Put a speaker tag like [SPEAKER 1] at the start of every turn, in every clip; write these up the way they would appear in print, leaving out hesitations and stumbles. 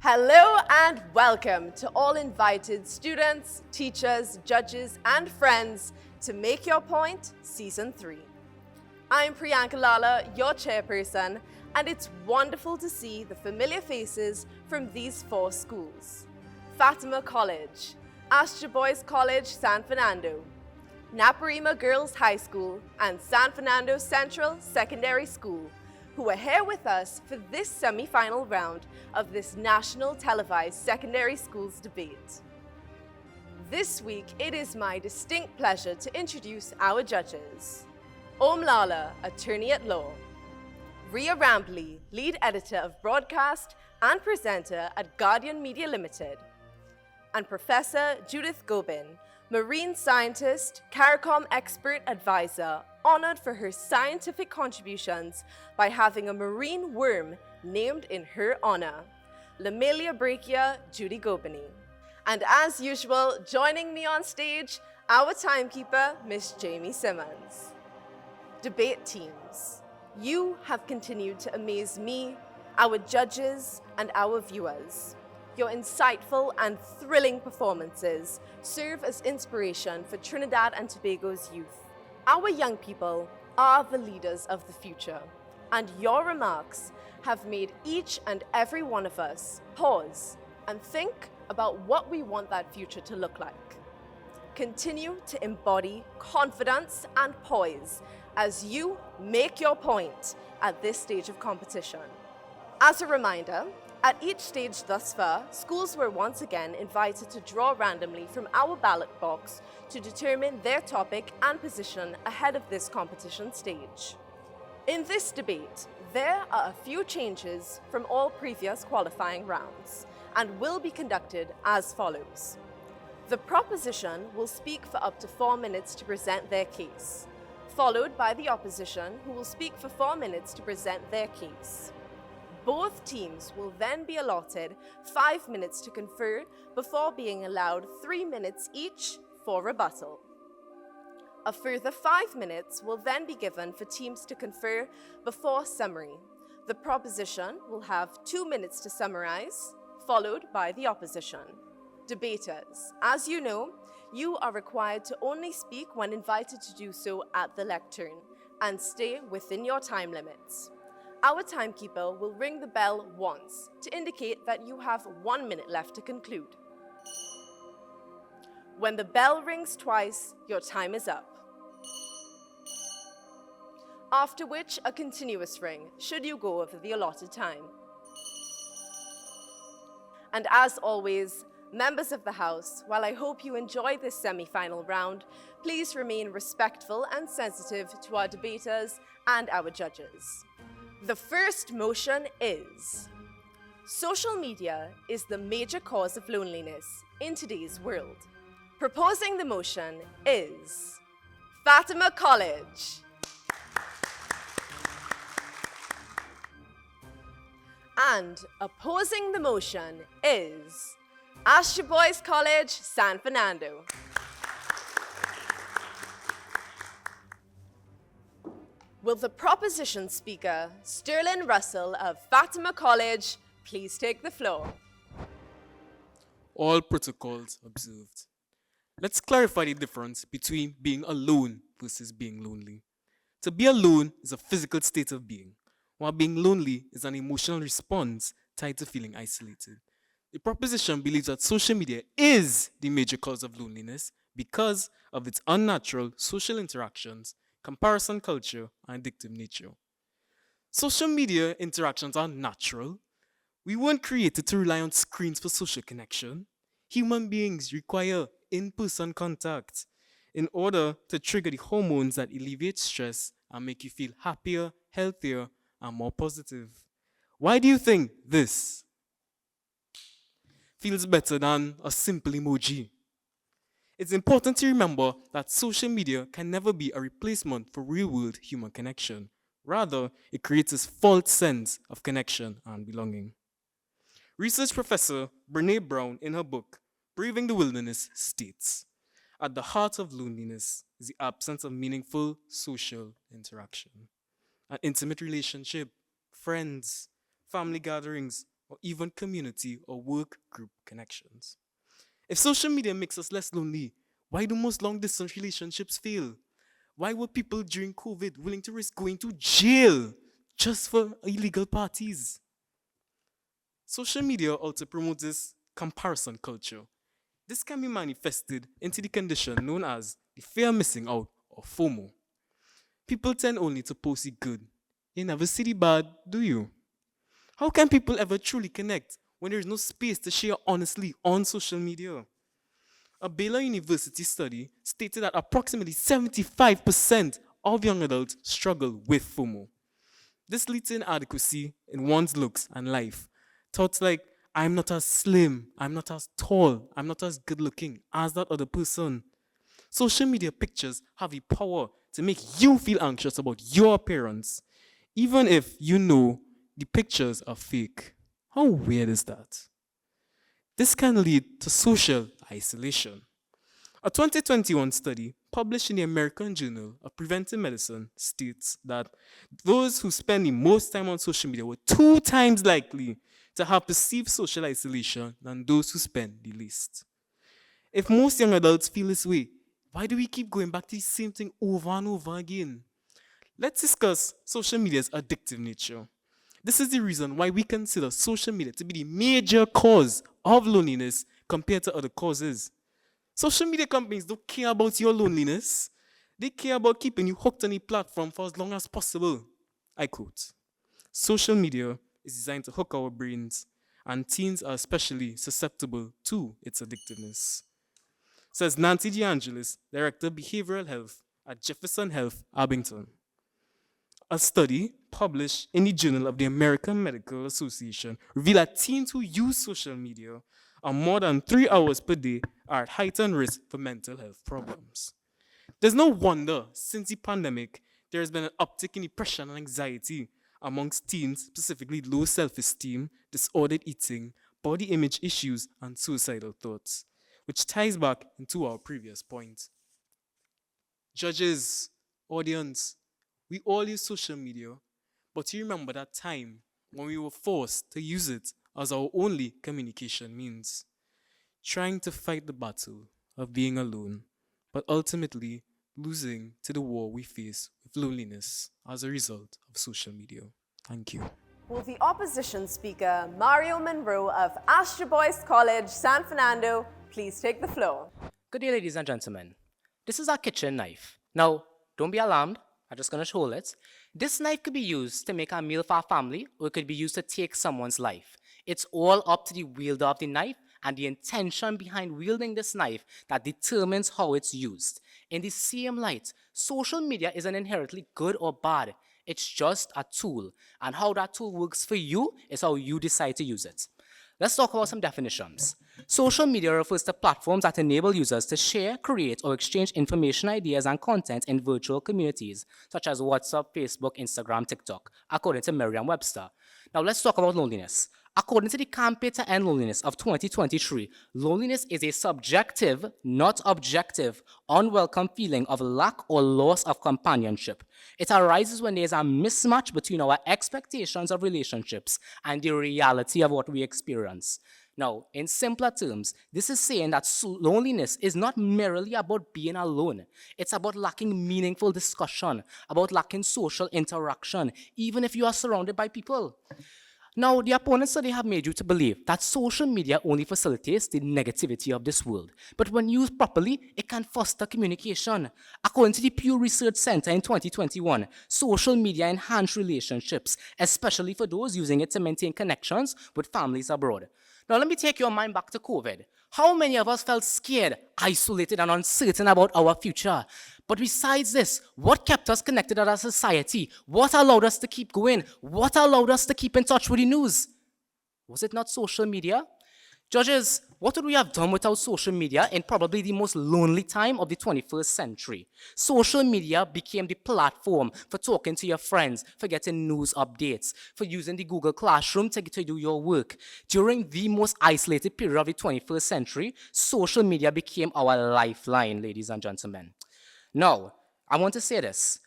[SPEAKER 1] Hello and welcome to all invited students, teachers, judges, and friends to Make Your Point Season 3. I'm Priyanka Lala, your chairperson, and it's wonderful to see the familiar faces from these four schools: Fatima College, Astra Boys College, San Fernando, Naparima Girls High School, and San Fernando Central Secondary School, who are here with us for this semi-final round of this national televised secondary schools debate. This week, it is my distinct pleasure to introduce our judges. Om Lala, attorney at law; Ria Rampley, lead editor of broadcast and presenter at Guardian Media Limited; and Professor Judith Gobin, marine scientist, CARICOM expert advisor, honored for her scientific contributions by having a marine worm named in her honor, Lamelia brachia Judy Gobini. And as usual, joining me on stage, our timekeeper, Miss Jamie Simmons. Debate teams, you have continued to amaze me, our judges, and our viewers. Your insightful and thrilling performances serve as inspiration for Trinidad and Tobago's youth. Our young people are the leaders of the future, and your remarks have made each and every one of us pause and think about what we want that future to look like. Continue to embody confidence and poise as you make your point at this stage of competition. As a reminder, at each stage thus far, schools were once again invited to draw randomly from our ballot box to determine their topic and position ahead of this competition stage. In this debate, there are a few changes from all previous qualifying rounds and will be conducted as follows. The proposition will speak for up to 4 minutes to present their case, followed by the opposition, who will speak for 4 minutes to present their case. Both teams will then be allotted 5 minutes to confer before being allowed 3 minutes each for rebuttal. A further 5 minutes will then be given for teams to confer before summary. The proposition will have 2 minutes to summarize, followed by the opposition. Debaters, as you know, you are required to only speak when invited to do so at the lectern and stay within your time limits. Our timekeeper will ring the bell once to indicate that you have 1 minute left to conclude. When the bell rings twice, your time is up. After which, a continuous ring, should you go over the allotted time. And as always, members of the House, while I hope you enjoy this semi-final round, please remain respectful and sensitive to our debaters and our judges. The first motion is: social media is the major cause of loneliness in today's world. Proposing the motion is Fatima College. And opposing the motion is Astra Boys College, San Fernando. Will the proposition speaker, Sterling Russell of Fatima College, please take the floor?
[SPEAKER 2] All protocols observed. Let's clarify the difference between being alone versus being lonely. To be alone is a physical state of being, while being lonely is an emotional response tied to feeling isolated. The proposition believes that social media is the major cause of loneliness because of its unnatural social interactions, comparison culture, and addictive nature. Social media interactions are natural. We weren't created to rely on screens for social connection. Human beings require in-person contact in order to trigger the hormones that alleviate stress and make you feel happier, healthier, and more positive. Why do you think this feels better than a simple emoji? It's important to remember that social media can never be a replacement for real-world human connection. Rather, it creates this false sense of connection and belonging. Research professor Brené Brown, in her book, Braving the Wilderness, states, at the heart of loneliness is the absence of meaningful social interaction. An intimate relationship, friends, family gatherings, or or even community or work group connections. If social media makes us less lonely, why do most long distance relationships fail? Why were people during COVID willing to risk going to jail just for illegal parties? Social media also promotes this comparison culture. This can be manifested into the condition known as the fear of missing out or FOMO. People tend only to post the good. You never see the bad, do you? How can people ever truly connect when there is no space to share honestly on social media? A Baylor University study stated that approximately 75% of young adults struggle with FOMO. This leads to inadequacy in one's looks and life. Thoughts like, I'm not as slim, I'm not as tall, I'm not as good looking as that other person. Social media pictures have the power to make you feel anxious about your appearance, even if you know the pictures are fake. How weird is that? This can lead to social isolation. A 2021 study published in the American Journal of Preventive Medicine states that those who spend the most time on social media were 2 times likely to have perceived social isolation than those who spend the least. If most young adults feel this way, why do we keep going back to the same thing over and over again? Let's discuss social media's addictive nature. This is the reason why we consider social media to be the major cause of loneliness compared to other causes. Social media companies don't care about your loneliness. They care about keeping you hooked on the platform for as long as possible. I quote, social media is designed to hook our brains, and teens are especially susceptible to its addictiveness, says Nancy DeAngelis, Director of Behavioral Health at Jefferson Health, Abington. A study published in the Journal of the American Medical Association revealed that teens who use social media on more than 3 hours per day are at heightened risk for mental health problems. There's no wonder, since the pandemic, there has been an uptick in depression and anxiety amongst teens, specifically low self-esteem, disordered eating, body image issues, and suicidal thoughts, which ties back into our previous point. Judges, audience, we all use social media, but you remember that time when we were forced to use it as our only communication means, trying to fight the battle of being alone, but ultimately losing to the war we face with loneliness as a result of social media. Thank you.
[SPEAKER 1] Will the opposition speaker, Mario Monroe of Astor Boys College, San Fernando, please take the floor?
[SPEAKER 3] Good day, ladies and gentlemen. This is our kitchen knife. Now, don't be alarmed. I'm just going to hold it. This knife could be used to make a meal for our family, or it could be used to take someone's life. It's all up to the wielder of the knife and the intention behind wielding this knife that determines how it's used. In the same light, social media isn't inherently good or bad. It's just a tool, and how that tool works for you is how you decide to use it. Let's talk about some definitions. Social media refers to platforms that enable users to share, create, or exchange information, ideas, and content in virtual communities, such as WhatsApp, Facebook, Instagram, TikTok, according to Merriam-Webster. Now let's talk about loneliness. According to the Campaign to End Loneliness of 2023, loneliness is a subjective, not objective, unwelcome feeling of lack or loss of companionship. It arises when there is a mismatch between our expectations of relationships and the reality of what we experience. Now, in simpler terms, this is saying that loneliness is not merely about being alone. It's about lacking meaningful discussion, about lacking social interaction, even if you are surrounded by people. Now, the opponents study have made you to believe that social media only facilitates the negativity of this world. But when used properly, it can foster communication. According to the Pew Research Center in 2021, social media enhance relationships, especially for those using it to maintain connections with families abroad. Now, let me take your mind back to COVID. How many of us felt scared, isolated, and uncertain about our future? But besides this, what kept us connected as a society? What allowed us to keep going? What allowed us to keep in touch with the news? Was it not social media? Judges, what would we have done without social media in probably the most lonely time of the 21st century? Social media became the platform for talking to your friends, for getting news updates, for using the Google Classroom to do your work. During the most isolated period of the 21st century, social media became our lifeline, ladies and gentlemen. Now, I want to say this.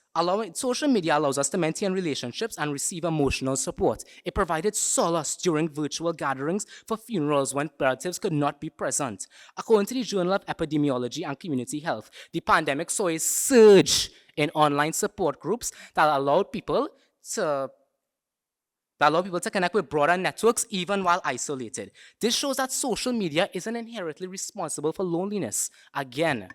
[SPEAKER 3] Social media allows us to maintain relationships and receive emotional support. It provided solace during virtual gatherings for funerals when relatives could not be present. According to the Journal of Epidemiology and Community Health, the pandemic saw a surge in online support groups that allowed people to connect with broader networks even while isolated. This shows that social media isn't inherently responsible for loneliness. Again,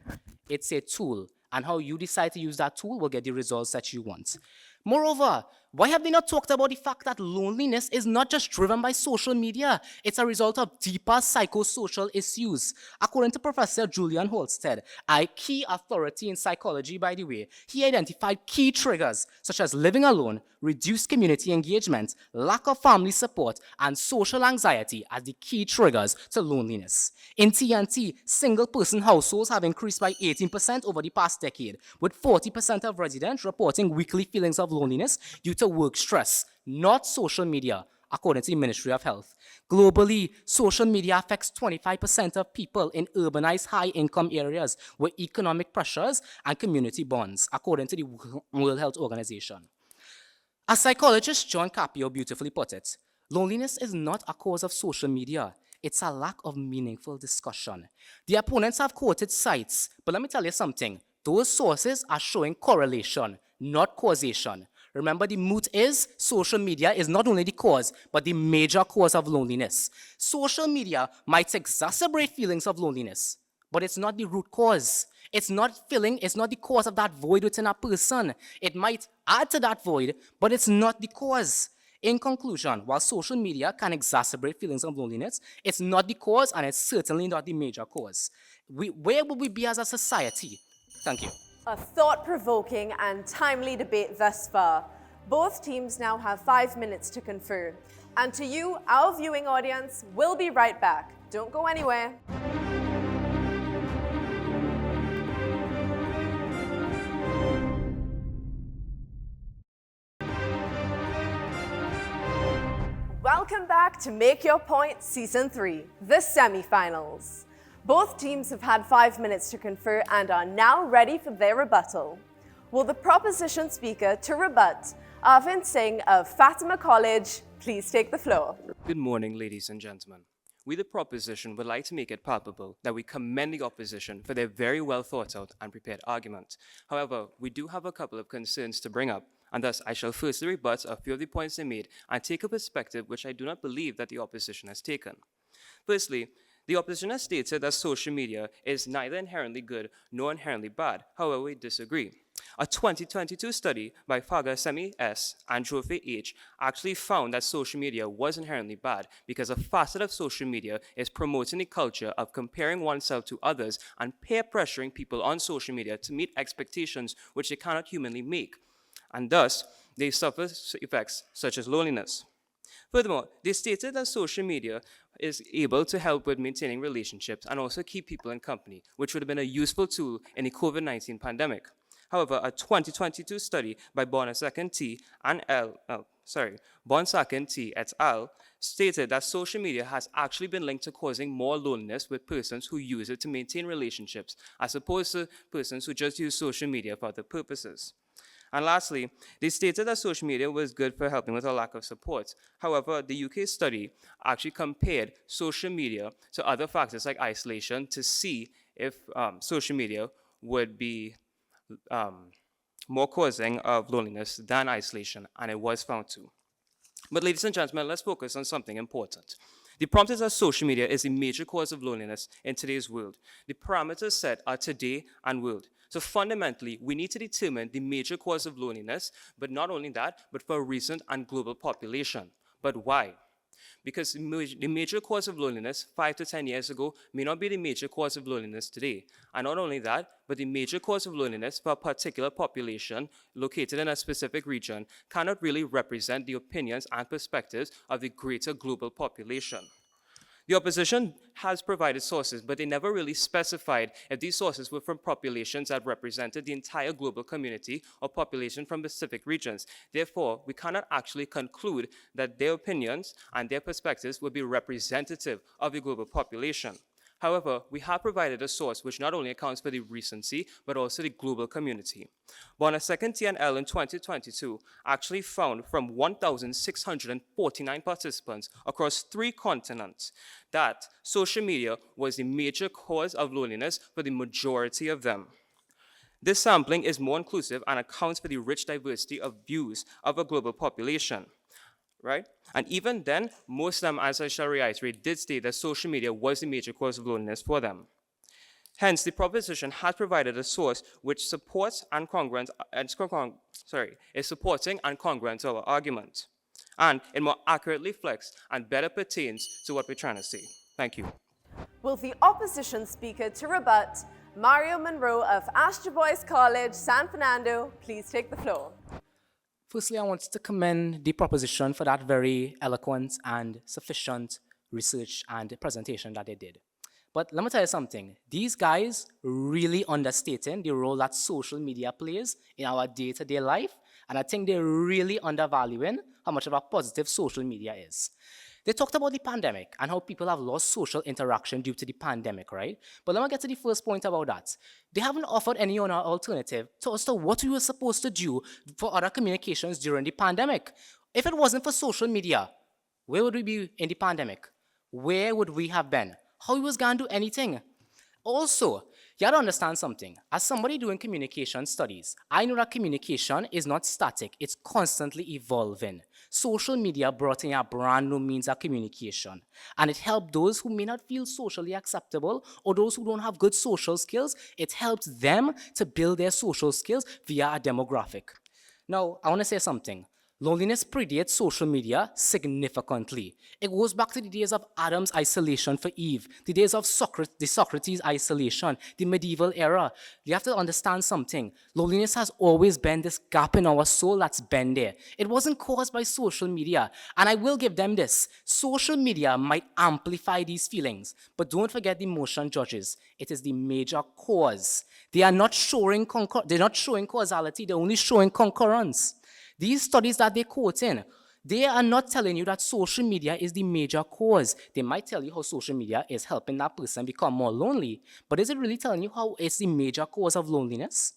[SPEAKER 3] it's a tool, and how you decide to use that tool will get the results that you want. Moreover, why have they not talked about the fact that loneliness is not just driven by social media? It's a result of deeper psychosocial issues. According to Professor Julian Holstead, a key authority in psychology, by the way, he identified key triggers such as living alone, reduced community engagement, lack of family support, and social anxiety as the key triggers to loneliness. In TNT, single-person households have increased by 18% over the past decade, with 40% of residents reporting weekly feelings of loneliness due to work stress, not social media, according to the Ministry of Health. Globally, social media affects 25% of people in urbanized high-income areas with economic pressures and community bonds, according to the World Health Organization. As psychologist John Capio beautifully put it, loneliness is not a cause of social media. It's a lack of meaningful discussion. The opponents have quoted sites, but let me tell you something. Those sources are showing correlation, not causation. Remember, the moot is social media is not only the cause, but the major cause of loneliness. Social media might exacerbate feelings of loneliness, but it's not the root cause. It's not the cause of that void within a person. It might add to that void, but it's not the cause. In conclusion, while social media can exacerbate feelings of loneliness, it's not the cause, and it's certainly not the major cause. Where would we be as a society? Thank you.
[SPEAKER 1] A thought-provoking and timely debate thus far. Both teams now have 5 minutes to confer. And to you, our viewing audience, we'll be right back. Don't go anywhere. Welcome back to Make Your Point Season 3, the semi-finals. Both teams have had 5 minutes to confer and are now ready for their rebuttal. Will the proposition speaker to rebut, Arvind Singh of Fatima College, please take the floor?
[SPEAKER 4] Good morning, ladies and gentlemen. We, the proposition, would like to make it palpable that we commend the opposition for their very well thought out and prepared argument. However, we do have a couple of concerns to bring up, and thus I shall firstly rebut a few of the points they made and take a perspective which I do not believe that the opposition has taken. Firstly, the opposition has stated that social media is neither inherently good nor inherently bad. However, we disagree. A 2022 study by Fagasemi S. and Joffe H. actually found that social media was inherently bad because a facet of social media is promoting the culture of comparing oneself to others and peer pressuring people on social media to meet expectations which they cannot humanly make. And thus, they suffer effects such as loneliness. Furthermore, they stated that social media is able to help with maintaining relationships and also keep people in company, which would have been a useful tool in the COVID-19 pandemic. However, a 2022 study by Bonsaken T et al. Stated that social media has actually been linked to causing more loneliness with persons who use it to maintain relationships, as opposed to persons who just use social media for other purposes. And lastly, they stated that social media was good for helping with a lack of support. However, the UK study actually compared social media to other factors like isolation to see if social media would be more causing of loneliness than isolation, and it was found to. But ladies and gentlemen, let's focus on something important. The prompt is that social media is a major cause of loneliness in today's world. The parameters set are today and world. So fundamentally, we need to determine the major cause of loneliness, but not only that, but for a recent and global population. But why? Because the major cause of loneliness 5 to 10 years ago may not be the major cause of loneliness today. And not only that, but the major cause of loneliness for a particular population located in a specific region cannot really represent the opinions and perspectives of the greater global population. The opposition has provided sources, but they never really specified if these sources were from populations that represented the entire global community or population from specific regions. Therefore, we cannot actually conclude that their opinions and their perspectives would be representative of the global population. However, we have provided a source which not only accounts for the recency, but also the global community. Bonasek TNL in 2022 actually found from 1,649 participants across 3 continents that social media was the major cause of loneliness for the majority of them. This sampling is more inclusive and accounts for the rich diversity of views of a global population, right? And even then, most of them, as I shall reiterate, did state that social media was the major cause of loneliness for them. Hence, the proposition has provided a source which supports and is supporting and congruent to our argument. And it more accurately reflects and better pertains to what we're trying to say. Thank you.
[SPEAKER 1] Will the opposition speaker to rebut, Mario Monroe of Astor Boys College, San Fernando, please take the floor.
[SPEAKER 3] Firstly, I want to commend the proposition for that very eloquent and sufficient research and presentation that they did. But let me tell you something. These guys really understating the role that social media plays in our day-to-day life, and I think they're really undervaluing how much of a positive social media is. They talked about the pandemic and how people have lost social interaction due to the pandemic, right? But let me get to the first point about that. They haven't offered any other alternative as to what we were supposed to do for other communications during the pandemic. If it wasn't for social media, where would we be in the pandemic? Where would we have been? How we was going to do anything? Also, you have to understand something. As somebody doing communication studies, I know that communication is not static. It's constantly evolving. Social media brought in a brand new means of communication, and it helped those who may not feel socially acceptable or those who don't have good social skills. It helps them to build their social skills via a demographic. Now, I want to say something. Loneliness predates social media significantly. It goes back to the days of Adam's isolation for Eve, the days of Socrates' isolation, the medieval era. You have to understand something. Loneliness has always been this gap in our soul that's been there. It wasn't caused by social media. And I will give them this. Social media might amplify these feelings, but don't forget the motion judges. It is the major cause. They are not showing causality, they're only showing concurrence. These studies that they quote in, they are not telling you that social media is the major cause. They might tell you how social media is helping that person become more lonely, but is it really telling you how it's the major cause of loneliness?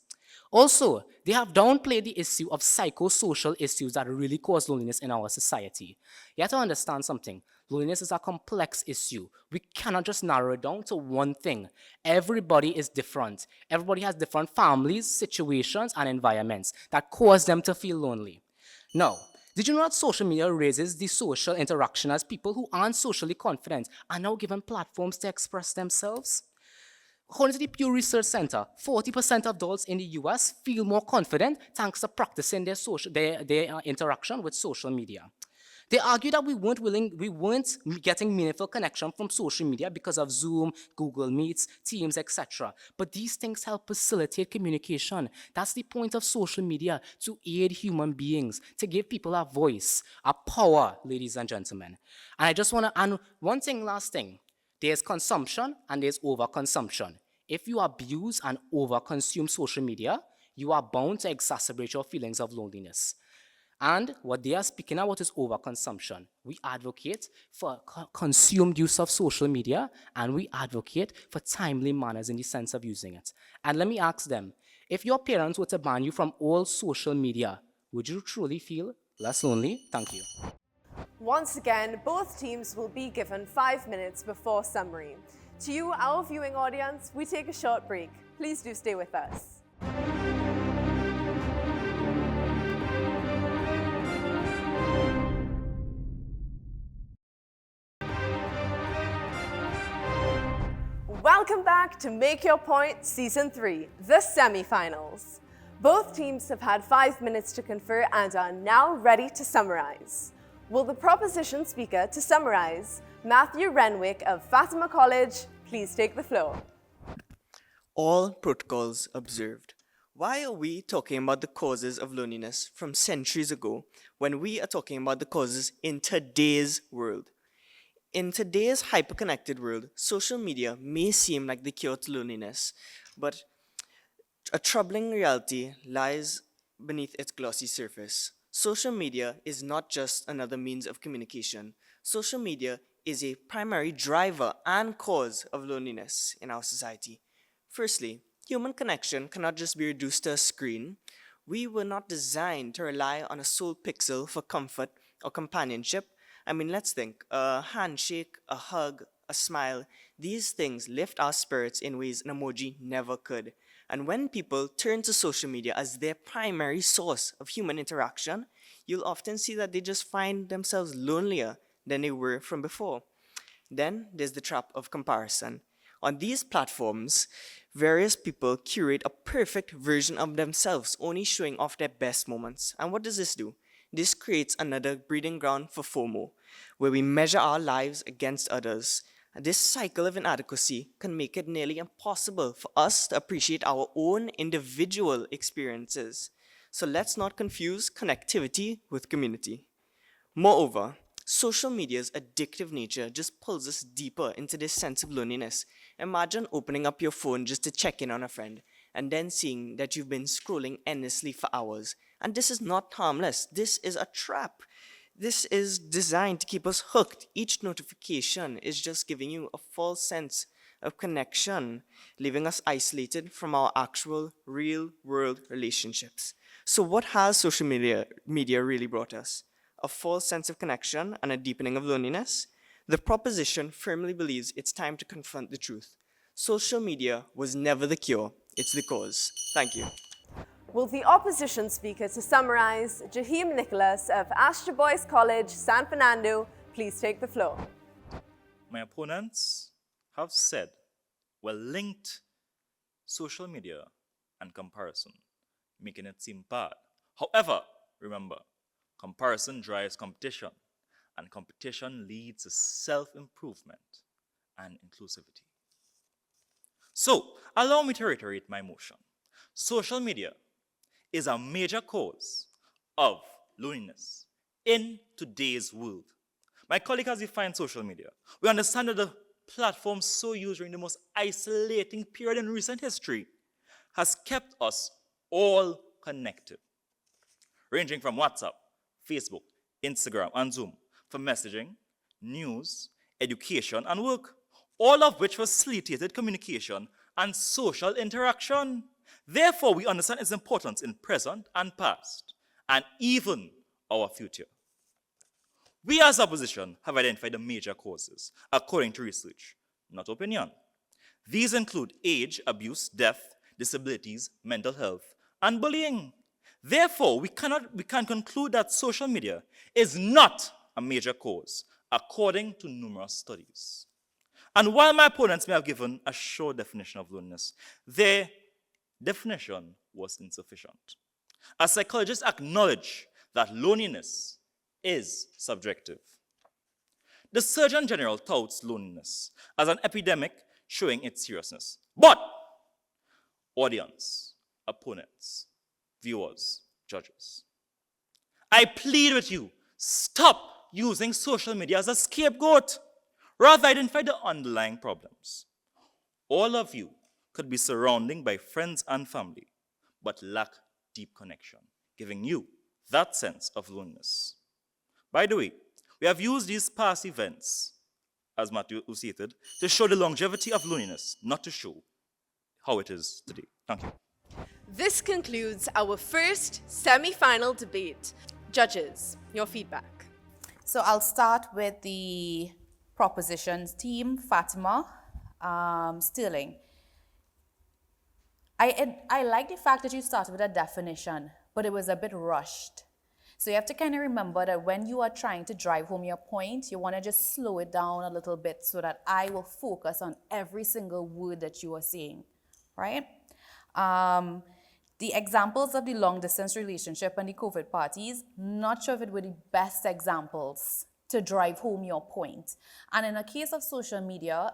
[SPEAKER 3] Also, they have downplayed the issue of psychosocial issues that really cause loneliness in our society. You have to understand something. Loneliness is a complex issue. We cannot just narrow it down to one thing. Everybody is different. Everybody has different families, situations, and environments that cause them to feel lonely. Now, did you know that social media raises the social interaction as people who aren't socially confident are now given platforms to express themselves? According to the Pew Research Center, 40% of adults in the US feel more confident thanks to practicing their interaction with social media. They argue that we weren't getting meaningful connection from social media because of Zoom, Google Meets, Teams, etc. But these things help facilitate communication. That's the point of social media, to aid human beings, to give people a voice, a power, ladies and gentlemen. And I just want to add one thing, last thing. There's consumption and there's overconsumption. If you abuse and overconsume social media, you are bound to exacerbate your feelings of loneliness. And what they are speaking about is overconsumption. We advocate for consumed use of social media, and we advocate for timely manners in the sense of using it. And let me ask them, if your parents were to ban you from all social media, would you truly feel less lonely? Thank you.
[SPEAKER 1] Once again, both teams will be given 5 minutes before summary. To you, our viewing audience, we take a short break. Please do stay with us. Welcome back to Make Your Point Season 3, the semi-finals. Both teams have had 5 minutes to confer and are now ready to summarize. Will the proposition speaker to summarize, Matthew Renwick of Fatima College, please take the floor.
[SPEAKER 5] All protocols observed. Why are we talking about the causes of loneliness from centuries ago when we are talking about the causes in today's world? In today's hyper-connected world, social media may seem like the cure to loneliness, but a troubling reality lies beneath its glossy surface. Social media is not just another means of communication. Social media is a primary driver and cause of loneliness in our society. Firstly, human connection cannot just be reduced to a screen. We were not designed to rely on a sole pixel for comfort or companionship. I mean, let's think a handshake, a hug, a smile. These things lift our spirits in ways an emoji never could. And when people turn to social media as their primary source of human interaction, you'll often see that they just find themselves lonelier than they were from before. Then there's the trap of comparison. On these platforms, various people curate a perfect version of themselves, only showing off their best moments. And what does this do? This creates another breeding ground for FOMO, where we measure our lives against others. And this cycle of inadequacy can make it nearly impossible for us to appreciate our own individual experiences. So let's not confuse connectivity with community. Moreover, social media's addictive nature just pulls us deeper into this sense of loneliness. Imagine opening up your phone just to check in on a friend and then seeing that you've been scrolling endlessly for hours. And this is not harmless. This is a trap. This is designed to keep us hooked. Each notification is just giving you a false sense of connection, leaving us isolated from our actual real-world relationships. So what has social media really brought us? A false sense of connection and a deepening of loneliness? The proposition firmly believes it's time to confront the truth. Social media was never the cure, it's the cause. Thank you.
[SPEAKER 1] Will the opposition speaker to summarize, Jahim Nicholas of Astor Boys College, San Fernando, please take the floor.
[SPEAKER 6] My opponents have said, linked social media and comparison, making it seem bad. However, remember, comparison drives competition, and competition leads to self-improvement and inclusivity. So, allow me to reiterate my motion. Social media is a major cause of loneliness in today's world. My colleague has defined social media. We understand that the platform so used during the most isolating period in recent history has kept us all connected, ranging from WhatsApp, Facebook, Instagram, and Zoom for messaging, news, education, and work, all of which facilitated communication and social interaction. Therefore, we understand its importance in present and past, and even our future. We as opposition have identified the major causes, according to research, not opinion. These include age, abuse, death, disabilities, mental health, and bullying. Therefore, we can conclude that social media is not a major cause, according to numerous studies. And while my opponents may have given a short definition of loneliness, their definition was insufficient. As psychologists acknowledge that loneliness is subjective. The Surgeon General touts loneliness as an epidemic showing its seriousness. But audience, opponents, viewers, judges, I plead with you, stop using social media as a scapegoat. Rather, identify the underlying problems. All of you could be surrounded by friends and family, but lack deep connection, giving you that sense of loneliness. By the way, we have used these past events, as Matthew stated, to show the longevity of loneliness, not to show how it is today. Thank you.
[SPEAKER 1] This concludes our first semi-final debate. Judges, your feedback.
[SPEAKER 7] So I'll start with the propositions team, Fatima, Sterling. I like the fact that you started with a definition, but it was a bit rushed. So you have to kind of remember that when you are trying to drive home your point, you want to just slow it down a little bit so that I will focus on every single word that you are saying, right? The examples of the long distance relationship and the COVID parties, not sure if it were the best examples to drive home your point. And in a case of social media,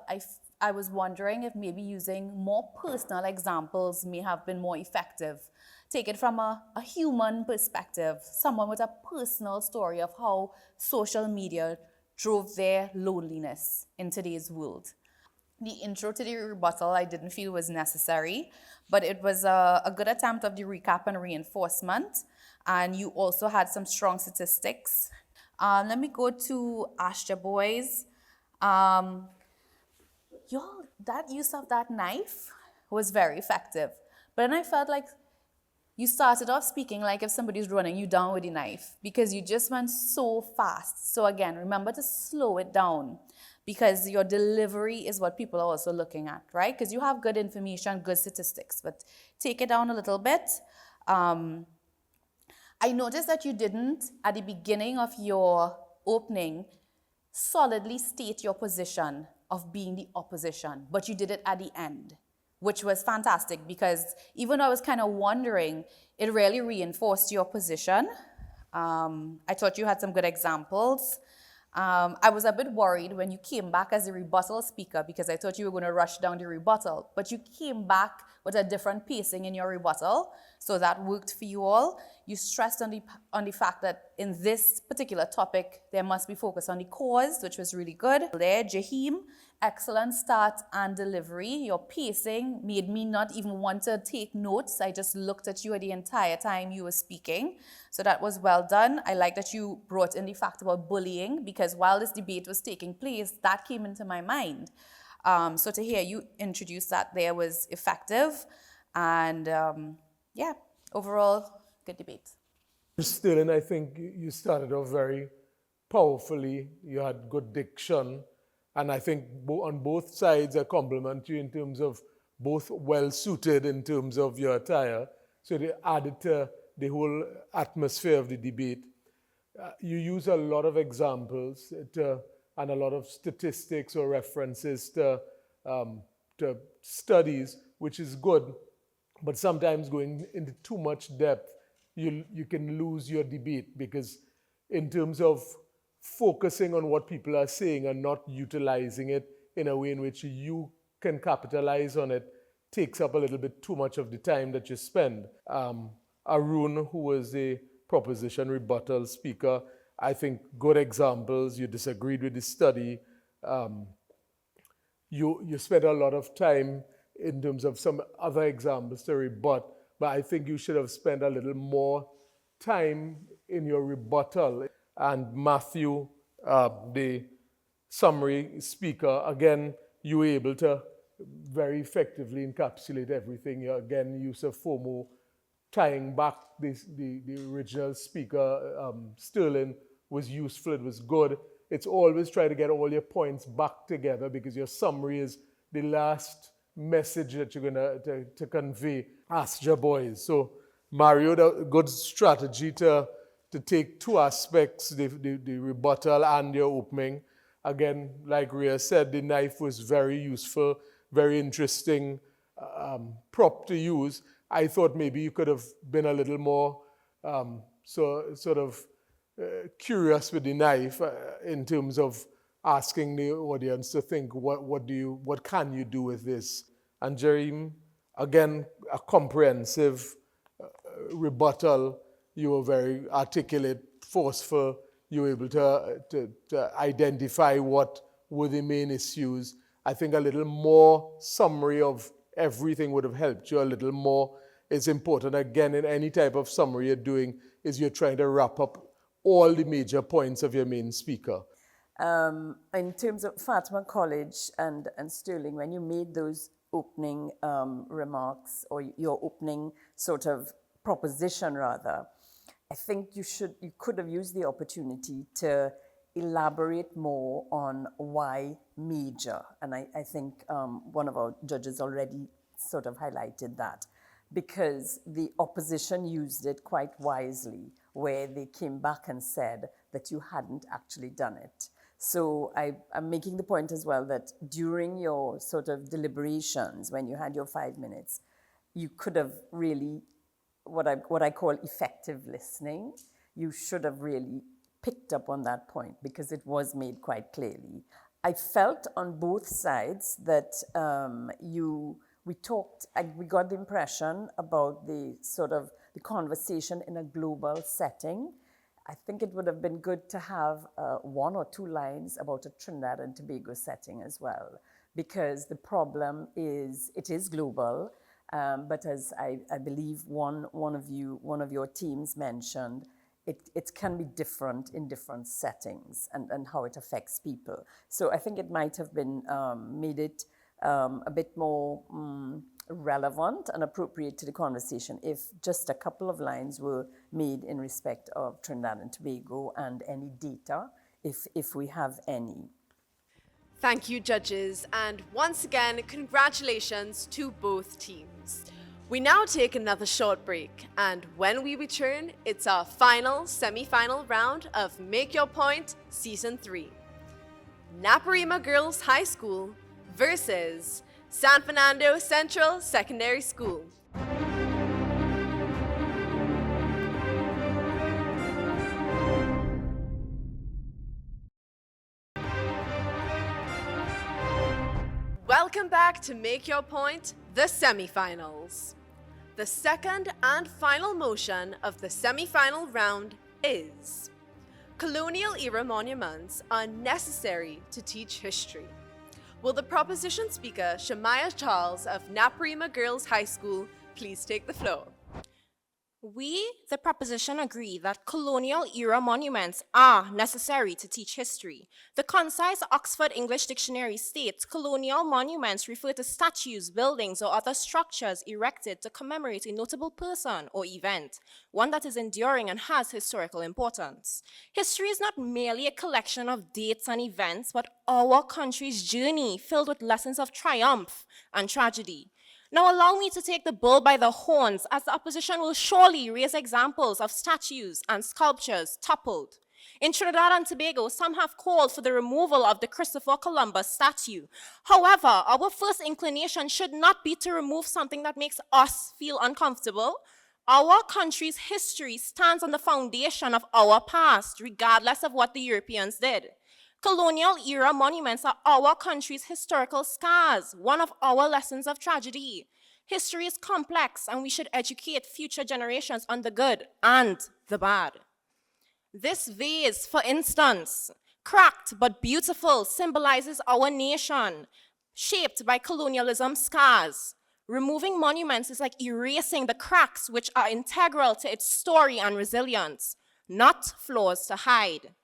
[SPEAKER 7] I was wondering if maybe using more personal examples may have been more effective. Take it from a human perspective, someone with a personal story of how social media drove their loneliness in today's world. The intro to the rebuttal I didn't feel was necessary, but it was a good attempt of the recap and reinforcement. and you also had some strong statistics. Let me go to Astra Boys. That use of that knife was very effective. But then I felt like you started off speaking like if somebody's running you down with a knife because you just went so fast. So again, remember to slow it down because your delivery is what people are also looking at, right? Because you have good information, good statistics, but take it down a little bit. I noticed that you didn't, at the beginning of your opening, solidly state your position of being the opposition, but you did it at the end, which was fantastic because even though I was kind of wondering, it really reinforced your position. I thought you had some good examples. I was a bit worried when you came back as a rebuttal speaker because I thought you were going to rush down the rebuttal, but you came back with a different pacing in your rebuttal, so that worked for you all. You stressed on the fact that in this particular topic, there must be focus on the cause, which was really good. There, Jaheem, excellent start and delivery. Your pacing made me not even want to take notes. I just looked at you the entire time you were speaking. So that was well done. I like that you brought in the fact about bullying because while this debate was taking place, that came into my mind. So to hear you introduce that there was effective. And yeah, overall, good debate.
[SPEAKER 8] Sterling, I think you started off very powerfully. You had good diction. And I think on both sides, I compliment you in terms of both well-suited in terms of your attire. So they added to the whole atmosphere of the debate. You use a lot of examples and a lot of statistics or references to studies, which is good. But sometimes going into too much depth, you can lose your debate because in terms of focusing on what people are saying and not utilizing it in a way in which you can capitalize on it takes up a little bit too much of the time that you spend. Arun, who was a proposition rebuttal speaker, I think good examples. You disagreed with the study. You spent a lot of time in terms of some other examples to rebut, but I think you should have spent a little more time in your rebuttal. And Matthew, the summary speaker, again, you were able to very effectively encapsulate everything. Again, use of FOMO, tying back the original speaker, Sterling, was useful, it was good. It's always try to get all your points back together because your summary is the last message that you're going to convey. Astra Boys. So Mario, good strategy to take two aspects, the rebuttal and your opening. Again, like Rhea said, the knife was very useful, very interesting prop to use. I thought maybe you could have been a little more curious with the knife in terms of asking the audience to think, what can you do with this? And Jaheem, again, a comprehensive rebuttal. You were very articulate, forceful. You were able to identify what were the main issues. I think a little more summary of everything would have helped you a little more. It's important, again, in any type of summary you're doing, is you're trying to wrap up all the major points of your main speaker.
[SPEAKER 9] In terms of Fatima College and Sterling, when you made those opening remarks or your opening sort of proposition rather, I think you could have used the opportunity to elaborate more on why major. And I think one of our judges already sort of highlighted that, because the opposition used it quite wisely, where they came back and said that you hadn't actually done it. So I'm making the point as well that during your sort of deliberations, when you had your 5 minutes, you could have really, what I call effective listening, you should have really picked up on that point because it was made quite clearly. I felt on both sides that we got the impression about the sort of the conversation in a global setting. I think it would have been good to have 1 or 2 lines about a Trinidad and Tobago setting as well, because the problem is, it is global, But as I believe one of your teams mentioned, it can be different in different settings and how it affects people. So I think it might have been made it a bit more relevant and appropriate to the conversation if just a couple of lines were made in respect of Trinidad and Tobago and any data, if we have any.
[SPEAKER 1] Thank you, judges, and once again, congratulations to both teams. We now take another short break, and when we return, it's our final semi-final round of Make Your Point Season 3. Naparima Girls High School versus San Fernando Central Secondary School. Welcome back to Make Your Point, the semifinals. The second and final motion of the semi-final round is: colonial era monuments are necessary to teach history. Will the proposition speaker, Shamaya Charles of Naparima Girls High School, please take the floor?
[SPEAKER 10] We, the proposition, agree that colonial era monuments are necessary to teach history. The concise Oxford English Dictionary states colonial monuments refer to statues, buildings, or other structures erected to commemorate a notable person or event, one that is enduring and has historical importance. History is not merely a collection of dates and events, but our country's journey filled with lessons of triumph and tragedy. Now allow me to take the bull by the horns, as the opposition will surely raise examples of statues and sculptures toppled. In Trinidad and Tobago, some have called for the removal of the Christopher Columbus statue. However, our first inclination should not be to remove something that makes us feel uncomfortable. Our country's history stands on the foundation of our past, regardless of what the Europeans did. Colonial era monuments are our country's historical scars, one of our lessons of tragedy. History is complex, and we should educate future generations on the good and the bad. This vase, for instance, cracked but beautiful, symbolizes our nation, shaped by colonialism scars. Removing monuments is like erasing the cracks which are integral to its story and resilience, not flaws to hide.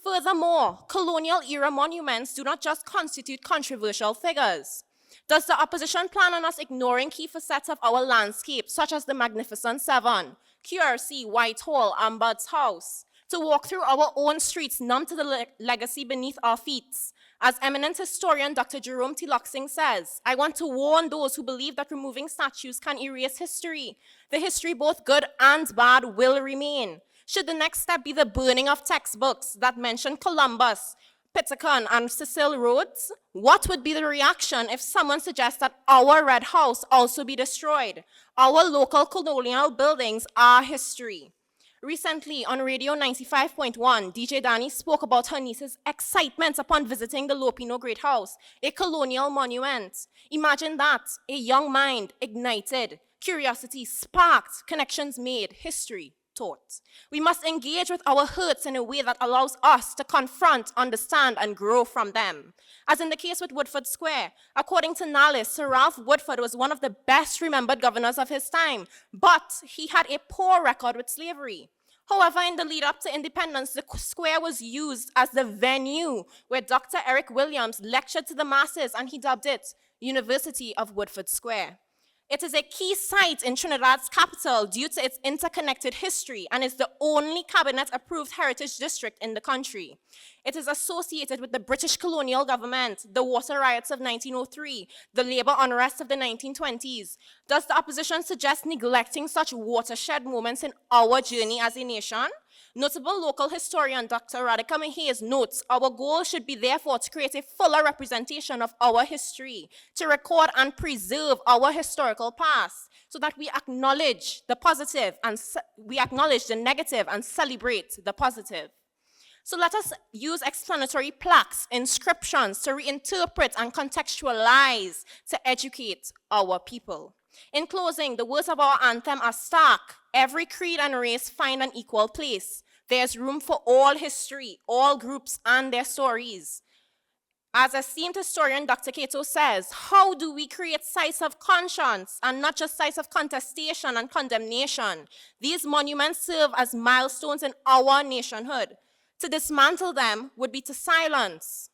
[SPEAKER 10] Furthermore, colonial era monuments do not just constitute controversial figures. Does the opposition plan on us ignoring key facets of our landscape, such as the Magnificent Seven, QRC, Whitehall, and Bud's House, to walk through our own streets numb to the legacy beneath our feet? As eminent historian Dr. Jerome T. Loxing says, I want to warn those who believe that removing statues can erase history. The history, both good and bad, will remain. Should the next step be the burning of textbooks that mention Columbus, Pitcairn, and Cecil Rhodes? What would be the reaction if someone suggests that our Red House also be destroyed? Our local colonial buildings are history. Recently, on Radio 95.1, DJ Danny spoke about her niece's excitement upon visiting the Lopino Great House, a colonial monument. Imagine that, a young mind ignited, curiosity sparked, connections made, history taught. We must engage with our hurts in a way that allows us to confront, understand, and grow from them. As in the case with Woodford Square, according to Nallis, Sir Ralph Woodford was one of the best remembered governors of his time, but he had a poor record with slavery. However, in the lead up to independence, the square was used as the venue where Dr. Eric Williams lectured to the masses, and he dubbed it University of Woodford Square. It is a key site in Trinidad's capital due to its interconnected history and is the only cabinet-approved heritage district in the country. It is associated with the British colonial government, the water riots of 1903, the labor unrest of the 1920s. Does the opposition suggest neglecting such watershed moments in our journey as a nation? Notable local historian Dr. Radhika Mehez notes, our goal should be therefore to create a fuller representation of our history, to record and preserve our historical past, so that we acknowledge the positive and we acknowledge the negative and celebrate the positive. So let us use explanatory plaques, inscriptions to reinterpret and contextualize to educate our people. In closing, the words of our anthem are stark. Every creed and race find an equal place. There's room for all history, all groups and their stories. As esteemed historian Dr. Cato says, how do we create sites of conscience and not just sites of contestation and condemnation? These monuments serve as milestones in our nationhood. To dismantle them would be to silence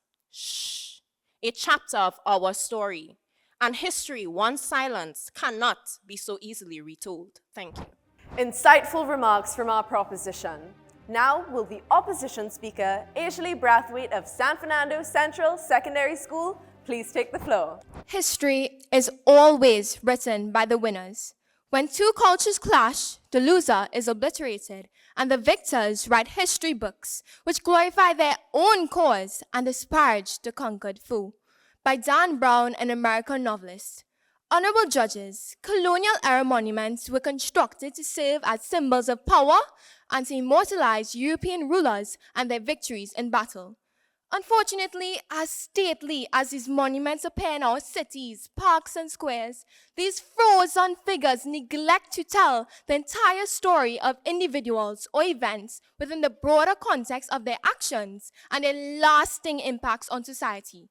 [SPEAKER 10] a chapter of our story. And history, once silenced, cannot be so easily retold. Thank you.
[SPEAKER 1] Insightful remarks from our proposition. Now will the opposition speaker, Aishley Brathwaite of San Fernando Central Secondary School, please take the floor.
[SPEAKER 11] History is always written by the winners. When two cultures clash, the loser is obliterated, and the victors write history books which glorify their own cause and disparage the conquered foe. By Dan Brown, an American novelist. Honorable judges, colonial-era monuments were constructed to serve as symbols of power and to immortalize European rulers and their victories in battle. Unfortunately, as stately as these monuments appear in our cities, parks, and squares, these frozen figures neglect to tell the entire story of individuals or events within the broader context of their actions and their lasting impacts on society.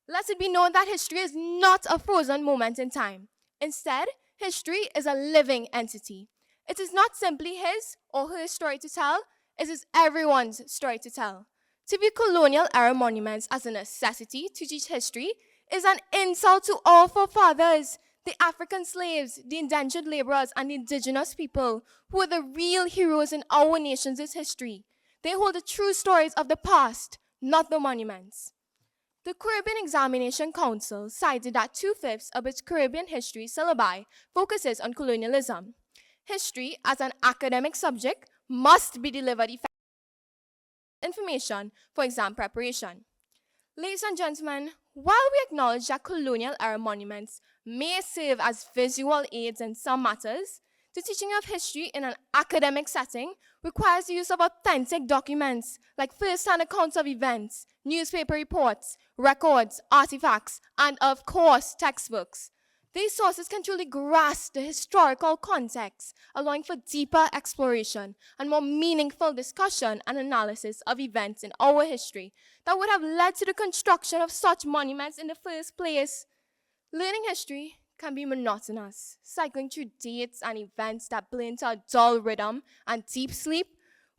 [SPEAKER 11] Let it be known that history is not a frozen moment in time. Instead, history is a living entity. It is not simply his or her story to tell, it is everyone's story to tell. To view colonial-era monuments as a necessity to teach history is an insult to our forefathers, the African slaves, the indentured laborers, and the indigenous people who are the real heroes in our nation's history. They hold the true stories of the past, not the monuments. The Caribbean Examination Council cited that 2/5 of its Caribbean history syllabi focuses on colonialism. History, as an academic subject, must be delivered effectively. Information for exam preparation. Ladies and gentlemen, while we acknowledge that colonial-era monuments may serve as visual aids in some matters, the teaching of history in an academic setting requires the use of authentic documents like first-hand accounts of events, newspaper reports, records, artifacts, and of course, textbooks. These sources can truly grasp the historical context, allowing for deeper exploration and more meaningful discussion and analysis of events in our history that would have led to the construction of such monuments in the first place. Learning history can be monotonous, cycling through dates and events that blend into a dull rhythm and deep sleep.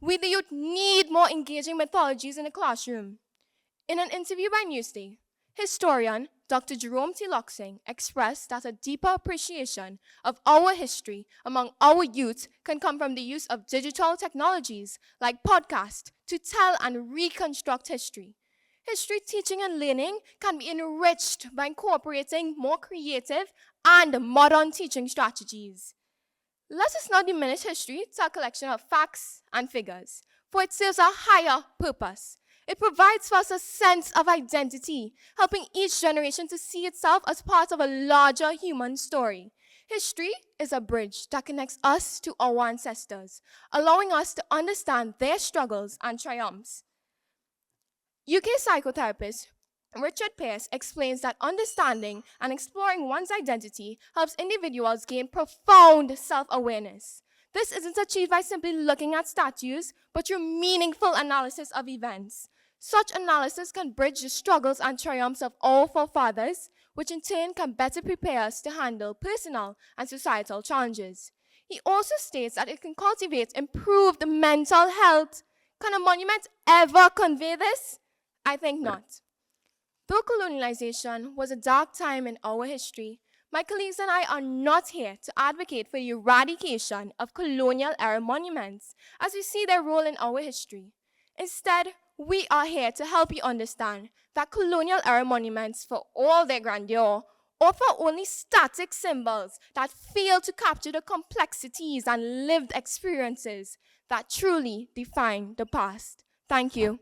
[SPEAKER 11] We, the youth, need more engaging mythologies in the classroom. In an interview by Newsday, historian Dr. Jerome T. Loxing expressed that a deeper appreciation of our history among our youth can come from the use of digital technologies like podcasts to tell and reconstruct history. History teaching and learning can be enriched by incorporating more creative and modern teaching strategies. Let us not diminish history to a collection of facts and figures, for it serves a higher purpose. It provides for us a sense of identity, helping each generation to see itself as part of a larger human story. History is a bridge that connects us to our ancestors, allowing us to understand their struggles and triumphs. UK psychotherapist Richard Pearce explains that understanding and exploring one's identity helps individuals gain profound self-awareness. This isn't achieved by simply looking at statues, but through meaningful analysis of events. Such analysis can bridge the struggles and triumphs of our forefathers, which in turn can better prepare us to handle personal and societal challenges. He also states that it can cultivate improved mental health. Can a monument ever convey this? I think not. Though colonialization was a dark time in our history, my colleagues and I are not here to advocate for the eradication of colonial-era monuments as we see their role in our history. Instead, we are here to help you understand that colonial-era monuments, for all their grandeur, offer only static symbols that fail to capture the complexities and lived experiences that truly define the past. Thank you.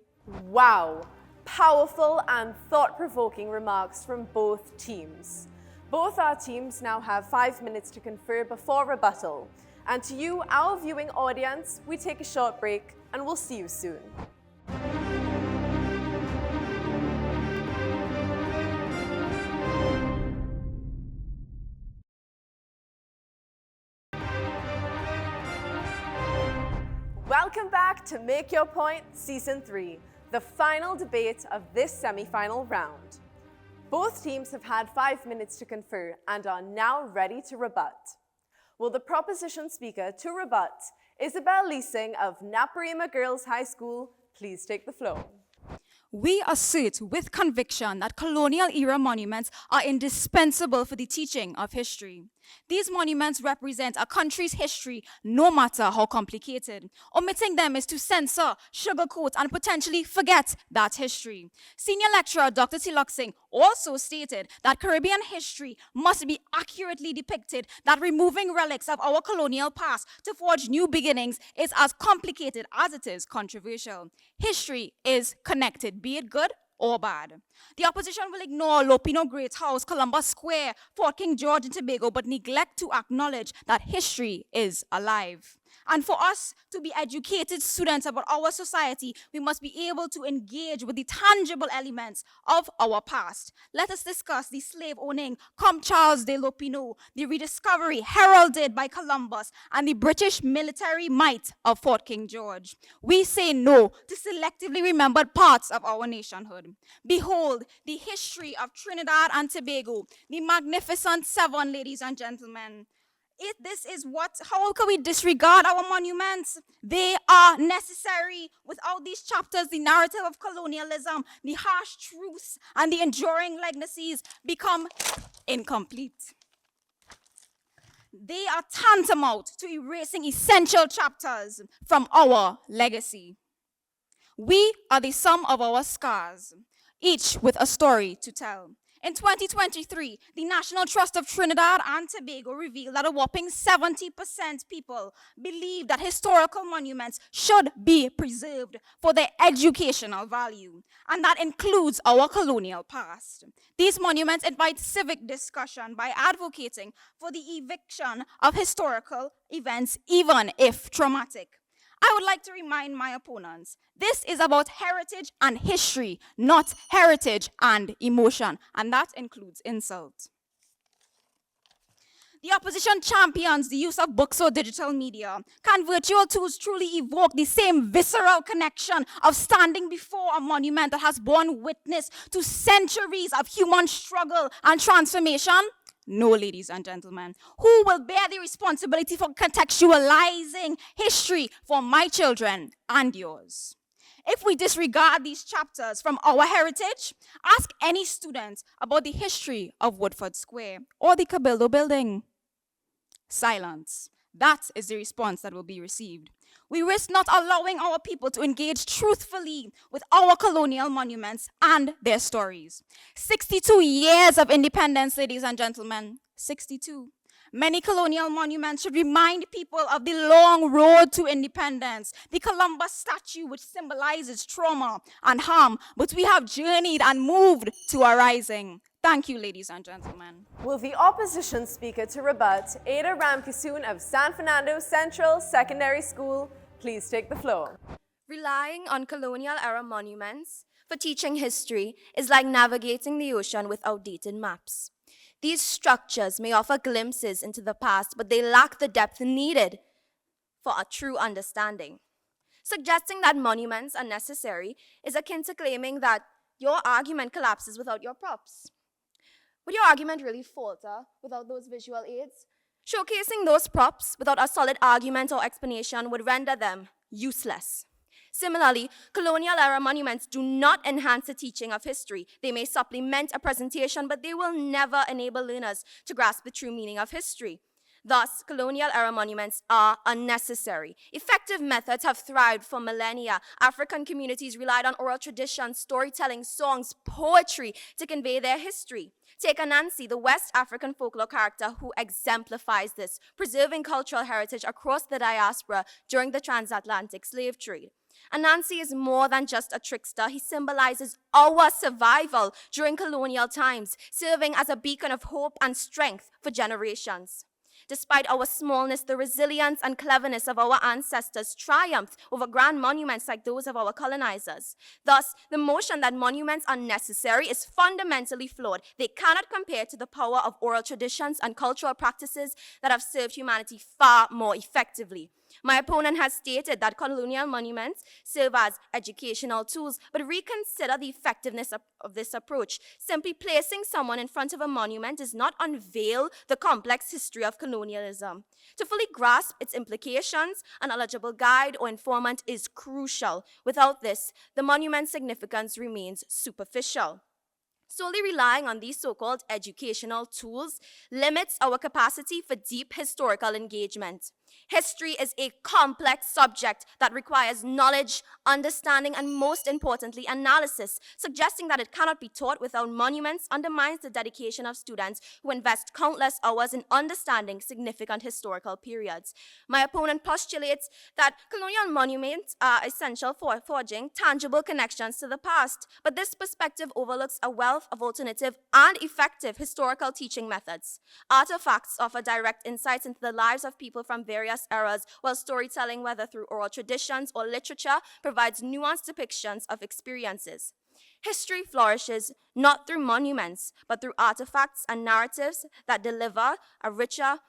[SPEAKER 1] Wow, powerful and thought-provoking remarks from both teams. Both our teams now have 5 minutes to confer before rebuttal. And to you, our viewing audience, we take a short break and we'll see you soon. Welcome back to Make Your Point Season 3. the final debate of this semi-final round. Both teams have had 5 minutes to confer and are now ready to rebut. Will the proposition speaker to rebut, Isabel Leasing of Naparima Girls High School, please take the floor.
[SPEAKER 12] We assert with conviction that colonial-era monuments are indispensable for the teaching of history. These monuments represent a country's history, no matter how complicated. Omitting them is to censor, sugarcoat, and potentially forget that history. Senior lecturer Dr. Tilak Singh also stated that Caribbean history must be accurately depicted, that removing relics of our colonial past to forge new beginnings is as complicated as it is controversial. History is connected, be it good or bad. The opposition will ignore Lopino Great House, Columbus Square, Fort King George and Tobago, but neglect to acknowledge that history is alive. And for us to be educated students about our society, we must be able to engage with the tangible elements of our past. Let us discuss the slave-owning Comte Charles de Lopino, the rediscovery heralded by Columbus, and the British military might of Fort King George. We say no to selectively remembered parts of our nationhood. Behold the history of Trinidad and Tobago, the Magnificent Seven, ladies and gentlemen. How can we disregard our monuments? They are necessary. Without these chapters, the narrative of colonialism, the harsh truths, and the enduring legacies become incomplete. They are tantamount to erasing essential chapters from our legacy. We are the sum of our scars, each with a story to tell. In 2023, the National Trust of Trinidad and Tobago revealed that a whopping 70% people believe that historical monuments should be preserved for their educational value, and that includes our colonial past. These monuments invite civic discussion by advocating for the eviction of historical events, even if traumatic. I would like to remind my opponents, this is about heritage and history, not heritage and emotion, and that includes insult. The opposition champions the use of books or digital media. Can virtual tools truly evoke the same visceral connection of standing before a monument that has borne witness to centuries of human struggle and transformation? No, ladies and gentlemen. Who will bear the responsibility for contextualizing history for my children and yours? If we disregard these chapters from our heritage, ask any student about the history of Woodford Square or the Cabildo Building. Silence. That is the response that will be received. We risk not allowing our people to engage truthfully with our colonial monuments and their stories. 62 years of independence, ladies and gentlemen. 62. Many colonial monuments should remind people of the long road to independence. The Columbus statue, which symbolizes trauma and harm, but we have journeyed and moved to a rising. Thank you, ladies and gentlemen.
[SPEAKER 1] Will the opposition speaker to rebut, Ada Ramkisoon of San Fernando Central Secondary School, please take the floor.
[SPEAKER 13] Relying on colonial-era monuments for teaching history is like navigating the ocean with outdated maps. These structures may offer glimpses into the past, but they lack the depth needed for a true understanding. Suggesting that monuments are necessary is akin to claiming that your argument collapses without your props. Would your argument really falter without those visual aids? Showcasing those props without a solid argument or explanation would render them useless. Similarly, colonial-era monuments do not enhance the teaching of history. They may supplement a presentation, but they will never enable learners to grasp the true meaning of history. Thus, colonial-era monuments are unnecessary. Effective methods have thrived for millennia. African communities relied on oral traditions, storytelling, songs, poetry to convey their history. Take Anansi, the West African folklore character who exemplifies this, preserving cultural heritage across the diaspora during the transatlantic slave trade. Anansi is more than just a trickster. He symbolizes our survival during colonial times, serving as a beacon of hope and strength for generations. Despite our smallness, the resilience and cleverness of our ancestors triumphed over grand monuments like those of our colonizers. Thus, the notion that monuments are necessary is fundamentally flawed. They cannot compare to the power of oral traditions and cultural practices that have served humanity far more effectively. My opponent has stated that colonial monuments serve as educational tools, but reconsider the effectiveness of this approach. Simply placing someone in front of a monument does not unveil the complex history of colonialism. To fully grasp its implications, an eligible guide or informant is crucial. Without this, the monument's significance remains superficial. Solely relying on these so-called educational tools limits our capacity for deep historical engagement. History is a complex subject that requires knowledge, understanding, and most importantly, analysis. Suggesting that it cannot be taught without monuments undermines the dedication of students who invest countless hours in understanding significant historical periods. My opponent postulates that colonial monuments are essential for forging tangible connections to the past, but this perspective overlooks a wealth of alternative and effective historical teaching methods. Artifacts offer direct insights into the lives of people from various eras, while storytelling, whether through oral traditions or literature, provides nuanced depictions of experiences. History flourishes not through monuments, but through artifacts and narratives that deliver a richer,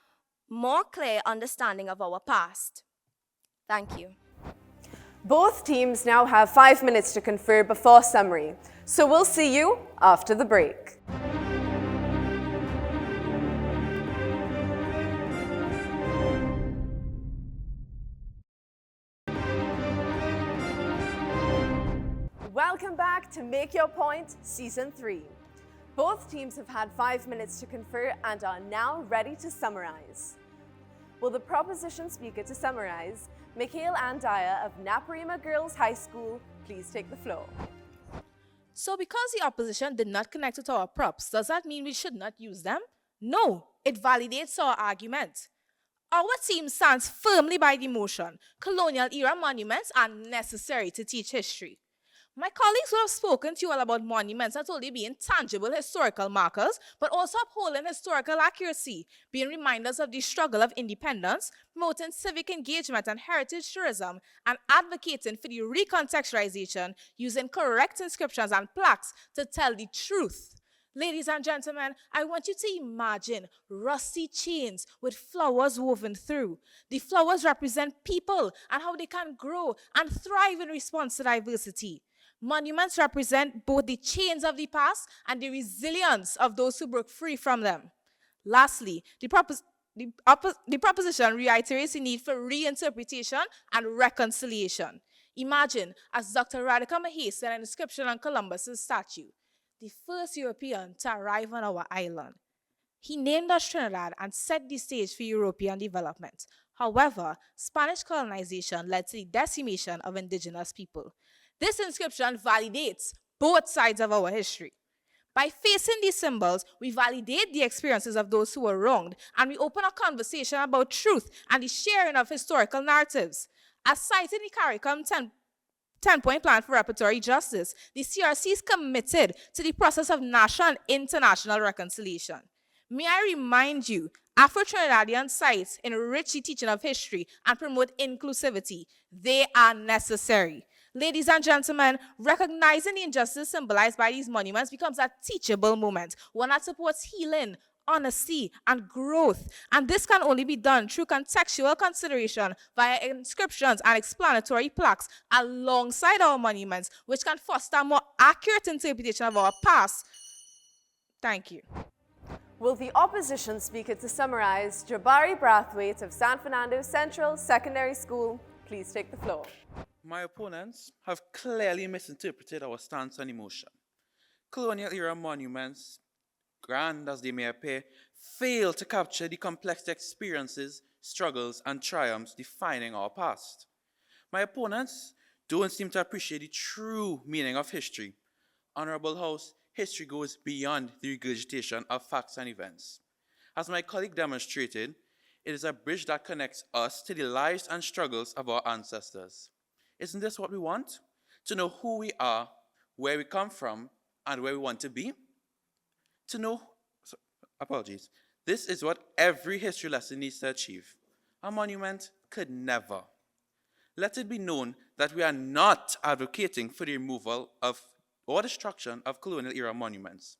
[SPEAKER 13] more clear understanding of our past. Thank you.
[SPEAKER 1] Both teams now have 5 minutes to confer before summary, so we'll see you after the break. Welcome back to Make Your Point Season 3. Both teams have had 5 minutes to confer and are now ready to summarize. Will the proposition speaker to summarize, Mikhail Andaya of Naparima Girls High School, please take the floor.
[SPEAKER 14] So because the opposition did not connect with our props, does that mean we should not use them? No, it validates our argument. Our team stands firmly by the motion. Colonial era monuments are necessary to teach history. My colleagues would have spoken to you all about monuments not only being tangible historical markers, but also upholding historical accuracy, being reminders of the struggle of independence, promoting civic engagement and heritage tourism, and advocating for the recontextualization using correct inscriptions and plaques to tell the truth. Ladies and gentlemen, I want you to imagine rusty chains with flowers woven through. The flowers represent people and how they can grow and thrive in response to diversity. Monuments represent both the chains of the past and the resilience of those who broke free from them. Lastly, the proposition reiterates the need for reinterpretation and reconciliation. Imagine, as Dr. Radhika Mahe said in an inscription on Columbus's statue, the first European to arrive on our island. He named us Trinidad and set the stage for European development. However, Spanish colonization led to the decimation of indigenous people. This inscription validates both sides of our history. By facing these symbols, we validate the experiences of those who were wronged, and we open a conversation about truth and the sharing of historical narratives. As cited in the CARICOM 10-point plan for repertory justice, the CRC is committed to the process of national and international reconciliation. May I remind you, Afro-Trinidadian sites enrich the teaching of history and promote inclusivity. They are necessary. Ladies and gentlemen, recognizing the injustice symbolized by these monuments becomes a teachable moment, one that supports healing, honesty, and growth. And this can only be done through contextual consideration via inscriptions and explanatory plaques alongside our monuments, which can foster more accurate interpretation of our past. Thank you.
[SPEAKER 1] Will the opposition speaker to summarize, Jabari Brathwaite of San Fernando Central Secondary School, please take the floor.
[SPEAKER 15] My opponents have clearly misinterpreted our stance on emotion. Colonial-era monuments, grand as they may appear, fail to capture the complex experiences, struggles, and triumphs defining our past. My opponents don't seem to appreciate the true meaning of history. Honorable House, history goes beyond the regurgitation of facts and events. As my colleague demonstrated, it is a bridge that connects us to the lives and struggles of our ancestors. Isn't this what we want? To know who we are, where we come from, and where we want to be? Apologies. This is what every history lesson needs to achieve. A monument could never. Let it be known that we are not advocating for the removal of or destruction of colonial-era monuments.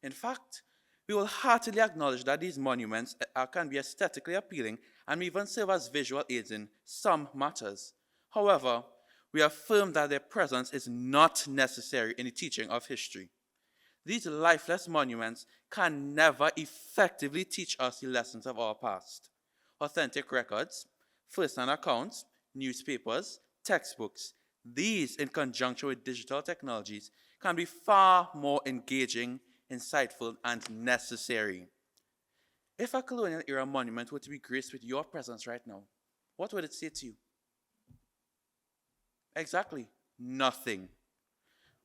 [SPEAKER 15] In fact, we will heartily acknowledge that these monuments can be aesthetically appealing and may even serve as visual aids in some matters. However, we affirm that their presence is not necessary in the teaching of history. These lifeless monuments can never effectively teach us the lessons of our past. Authentic records, first-hand accounts, newspapers, textbooks, these in conjunction with digital technologies can be far more engaging, insightful, and necessary. If a colonial era monument were to be graced with your presence right now, what would it say to you? Exactly, nothing.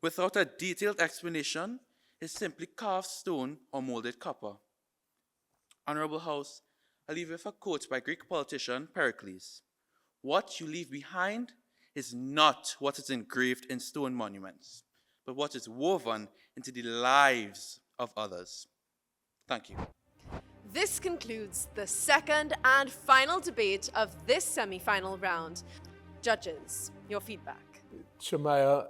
[SPEAKER 15] Without a detailed explanation, it's simply carved stone or molded copper. Honorable House, I leave you with a quote by Greek politician Pericles. What you leave behind is not what is engraved in stone monuments, but what is woven into the lives of others. Thank you.
[SPEAKER 1] This concludes the second and final debate of this semi-final round. Judges, your feedback.
[SPEAKER 8] Shamaya,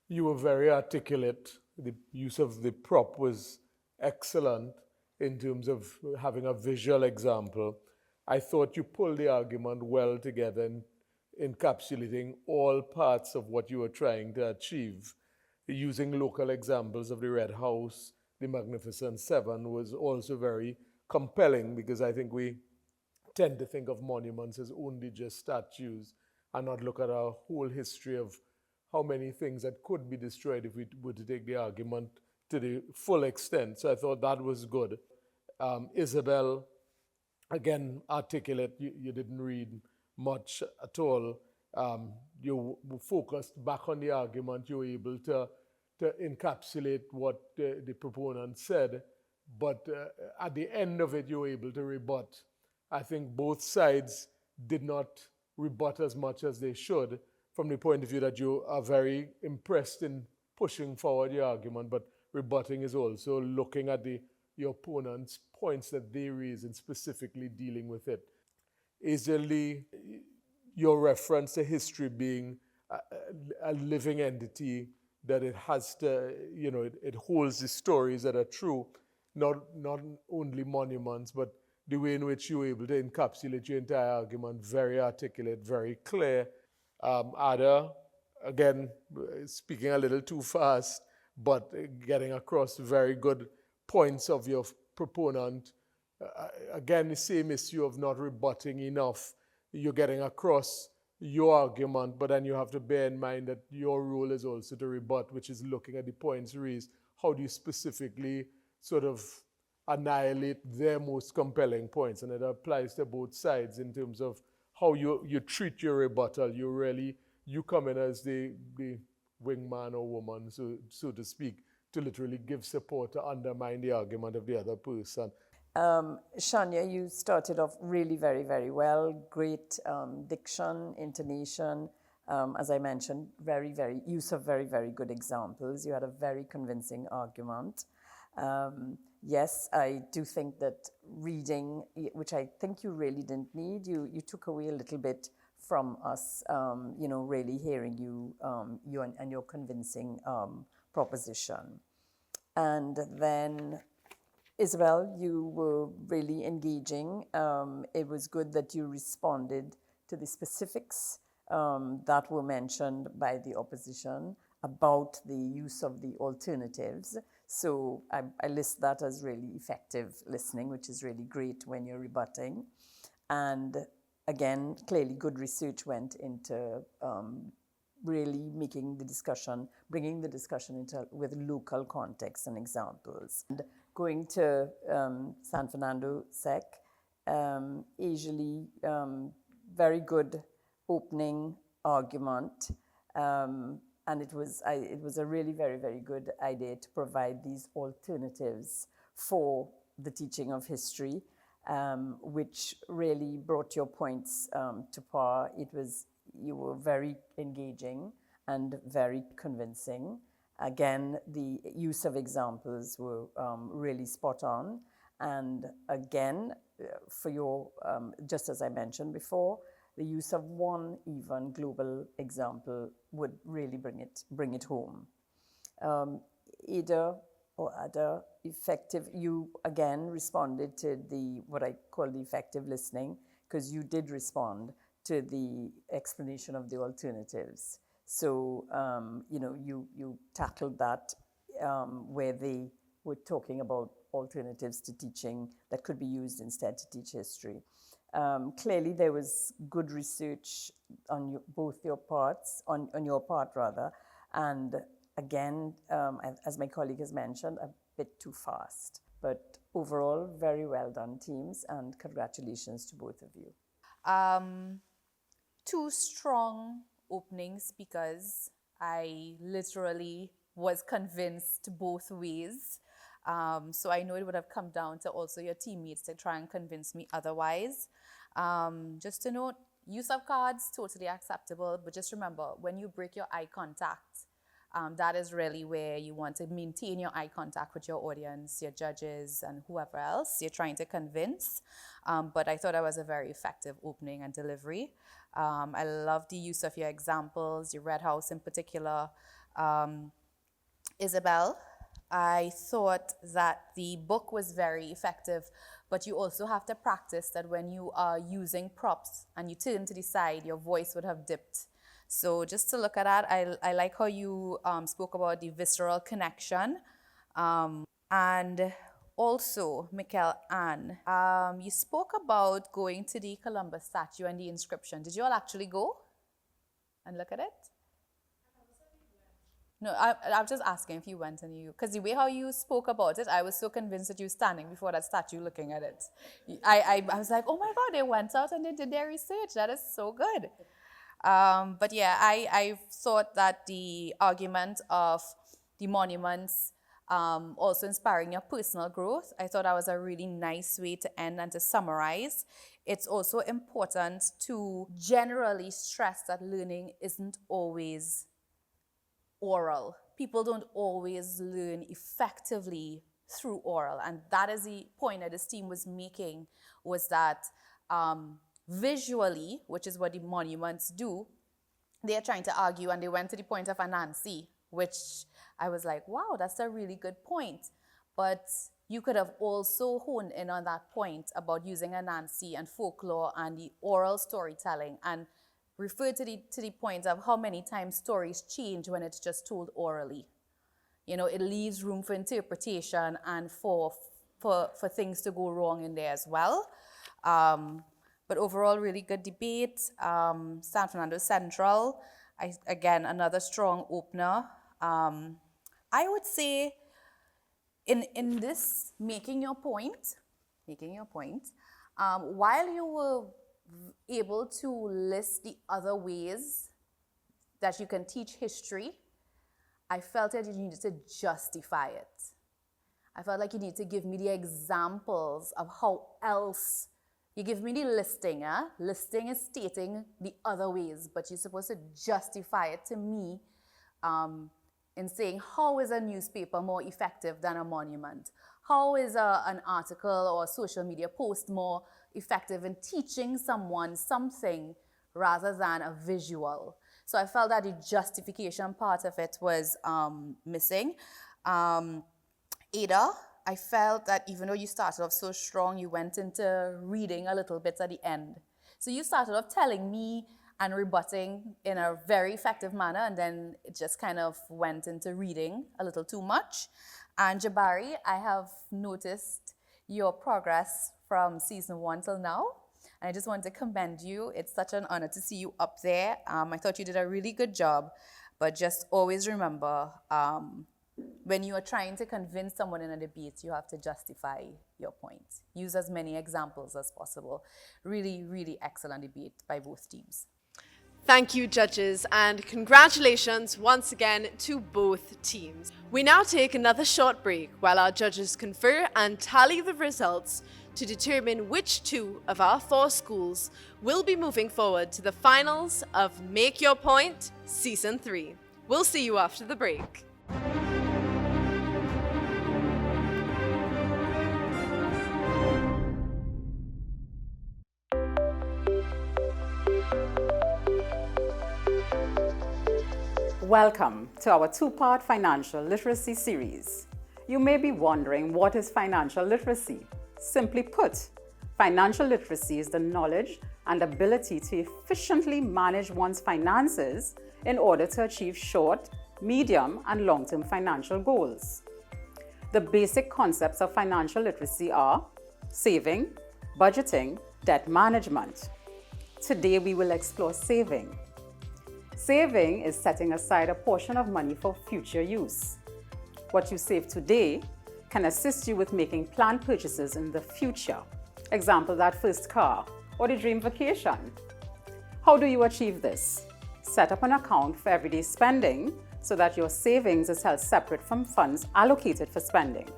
[SPEAKER 8] you were very articulate. The use of the prop was excellent in terms of having a visual example. I thought you pulled the argument well together in encapsulating all parts of what you were trying to achieve. Using local examples of the Red House, the Magnificent Seven was also very compelling, because I think we tend to think of monuments as only just statues and not look at our whole history of how many things that could be destroyed if we were to take the argument to the full extent. So I thought that was good. Isabel, again, articulate. You didn't read much at all. You focused back on the argument. You were able to encapsulate what the proponent said, but at the end of it, you were able to rebut. I think both sides did not rebut as much as they should, from the point of view that you are very impressed in pushing forward your argument, but rebutting is also looking at your opponent's points that they raise and specifically dealing with it. Israeli, your reference to history being a living entity, that it has to, it holds the stories that are true, not only monuments, but the way in which you were able to encapsulate your entire argument, very articulate, very clear. Ada, again, speaking a little too fast, but getting across very good points of your proponent. Again, the same issue of not rebutting enough. You're getting across your argument, but then you have to bear in mind that your role is also to rebut, which is looking at the points raised. How do you specifically sort of annihilate their most compelling points? And it applies to both sides in terms of how you treat your rebuttal. You come in as the wingman or woman, so to speak, to literally give support to undermine the argument of the other person.
[SPEAKER 9] Shania, you started off really very, very well. Great diction, intonation. As I mentioned, use of very, very good examples. You had a very convincing argument. Yes, I do think that reading, which I think you really didn't need, you took away a little bit from us, really hearing you and your convincing proposition. And then, Isabel, you were really engaging. It was good that you responded to the specifics that were mentioned by the opposition about the use of the alternatives. So I list that as really effective listening, which is really great when you're rebutting. And again, clearly good research went into really making the discussion, bringing the discussion into with local context and examples. And going to San Fernando Sec, Asia, very good opening argument. And it was a really very, very good idea to provide these alternatives for the teaching of history, which really brought your points to par. You were very engaging and very convincing. Again, the use of examples were really spot on. And again, for your, just as I mentioned before, the use of one even global example would really bring it home. Ada, effective, you again responded to what I call the effective listening. because you did respond to the explanation of the alternatives. So, you tackled that where they were talking about alternatives to teaching that could be used instead to teach history. Clearly, there was good research on both your parts, on your part rather, and again, as my colleague has mentioned, a bit too fast. But overall, very well done, teams, and congratulations to both of you.
[SPEAKER 7] Two strong opening speakers. I literally was convinced both ways. So I know it would have come down to also your teammates to try and convince me otherwise. Just to note, use of cards, totally acceptable, but just remember, when you break your eye contact, that is really where you want to maintain your eye contact with your audience, your judges, and whoever else you're trying to convince. But I thought that was a very effective opening and delivery. I love the use of your examples, your Red House in particular. Isabel, I thought that the book was very effective, but you also have to practice that when you are using props and you turn to the side, your voice would have dipped. So just to look at that, I like how you spoke about the visceral connection. And also, Mikel Ann, you spoke about going to the Columbus statue and the inscription. Did you all actually go and look at it? No, I'm just asking if you went and you, because the way how you spoke about it, I was so convinced that you were standing before that statue looking at it. I was like, oh my God, they went out and they did their research. That is so good. But yeah, I thought that the argument of the monuments also inspiring your personal growth, I thought that was a really nice way to end and to summarize. It's also important to generally stress that learning isn't always oral. People don't always learn effectively through oral, and that is the point that this team was making, was that visually, which is what the monuments do, they are trying to argue, and they went to the point of Anansi, which I was like, wow, that's a really good point. But you could have also honed in on that point about using Anansi and folklore and the oral storytelling, and refer to the point of how many times stories change when it's just told orally. You know, it leaves room for interpretation and for things to go wrong in there as well. But overall, really good debate. San Fernando Central, again, another strong opener. I would say in this making your point, while you were able to list the other ways that you can teach history, I felt that you needed to justify it. I felt like you need to give me the examples of how else. You give me the listing, Listing is stating the other ways, but you're supposed to justify it to me in saying, how is a newspaper more effective than a monument? How is an article or a social media post more effective in teaching someone something rather than a visual? So I felt that the justification part of it was missing. Ada, I felt that even though you started off so strong, you went into reading a little bit at the end. So you started off telling me and rebutting in a very effective manner, and then it just kind of went into reading a little too much. And Jabari, I have noticed your progress from season 1 till now, and I just want to commend you. It's such an honor to see you up there. I thought you did a really good job, but just always remember, when you are trying to convince someone in a debate, you have to justify your point. Use as many examples as possible. Really, really excellent debate by both teams.
[SPEAKER 1] Thank you, judges, and congratulations once again to both teams. We now take another short break while our judges confer and tally the results to determine which 2 of our 4 schools will be moving forward to the finals of Make Your Point Season 3. We'll see you after the break.
[SPEAKER 16] Welcome to our 2-part financial literacy series. You may be wondering, what is financial literacy? Simply put, Financial literacy is the knowledge and ability to efficiently manage one's finances in order to achieve short, medium, and long-term financial goals. The basic concepts of financial literacy are saving, budgeting, debt management. Today we will explore saving. Saving is setting aside a portion of money for future use. What you save today can assist you with making planned purchases in the future. Example, that first car or the dream vacation. How do you achieve this? Set up an account for everyday spending so that your savings is held separate from funds allocated for spending.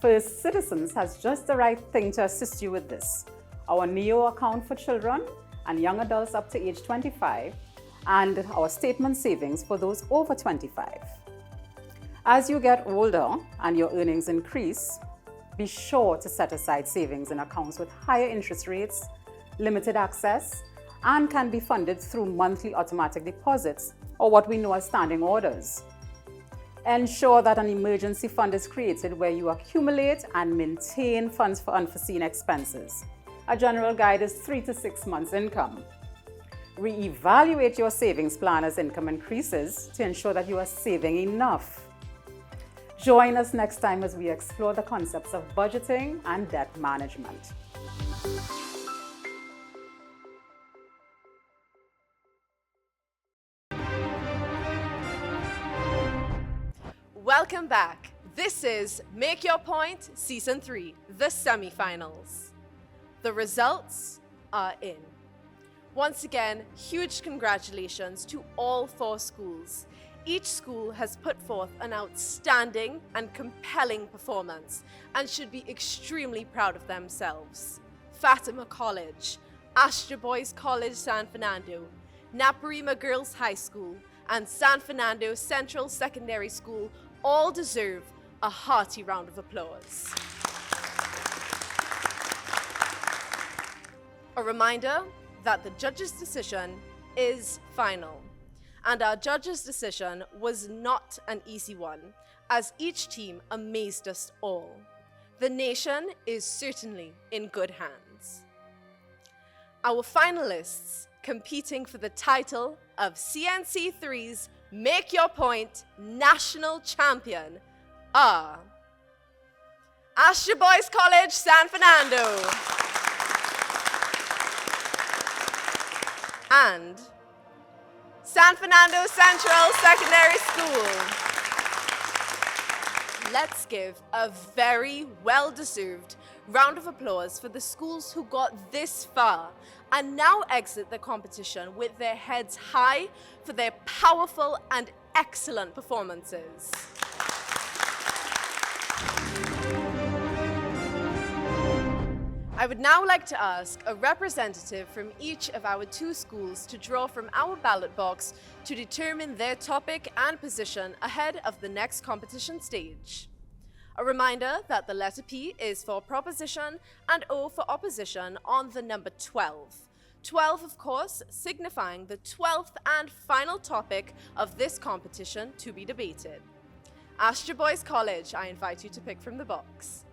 [SPEAKER 16] First Citizens has just the right thing to assist you with this. Our NEO account for children and young adults up to age 25, and our statement savings for those over 25. As you get older and your earnings increase, be sure to set aside savings in accounts with higher interest rates, limited access, and can be funded through monthly automatic deposits or what we know as standing orders. Ensure that an emergency fund is created where you accumulate and maintain funds for unforeseen expenses. A general guide is 3 to 6 months' income. Re-evaluate your savings plan as income increases to ensure that you are saving enough. Join us next time as we explore the concepts of budgeting and debt management.
[SPEAKER 1] Welcome back. This is Make Your Point Season 3, the semi-finals. The results are in. Once again, huge congratulations to all 4 schools. Each school has put forth an outstanding and compelling performance and should be extremely proud of themselves. Fatima College, Astra Boys College San Fernando, Naparima Girls High School, and San Fernando Central Secondary School all deserve a hearty round of applause. A reminder that the judge's decision is final. And our judge's decision was not an easy one, as each team amazed us all. The nation is certainly in good hands. Our finalists competing for the title of CNC3's Make Your Point National Champion are Astra Boys College San Fernando and San Fernando Central Secondary School. Let's give a very well-deserved round of applause for the schools who got this far and now exit the competition with their heads high for their powerful and excellent performances. I would now like to ask a representative from each of our 2 schools to draw from our ballot box to determine their topic and position ahead of the next competition stage. A reminder that the letter P is for proposition and O for opposition on the number 12. 12, of course, signifying the 12th and final topic of this competition to be debated. Astra Boys College, I invite you to pick from the box.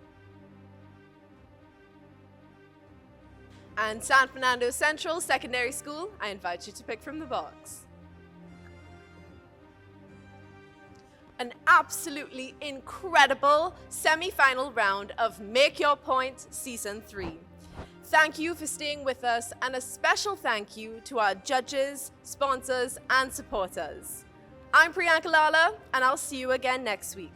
[SPEAKER 1] And San Fernando Central Secondary School, I invite you to pick from the box. An absolutely incredible semi-final round of Make Your Point Season 3. Thank you for staying with us, and a special thank you to our judges, sponsors, and supporters. I'm Priyanka Lala, and I'll see you again next week.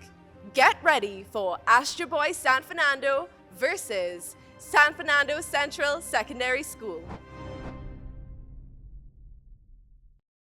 [SPEAKER 1] Get ready for Astra Boys San Fernando versus San Fernando Central Secondary School.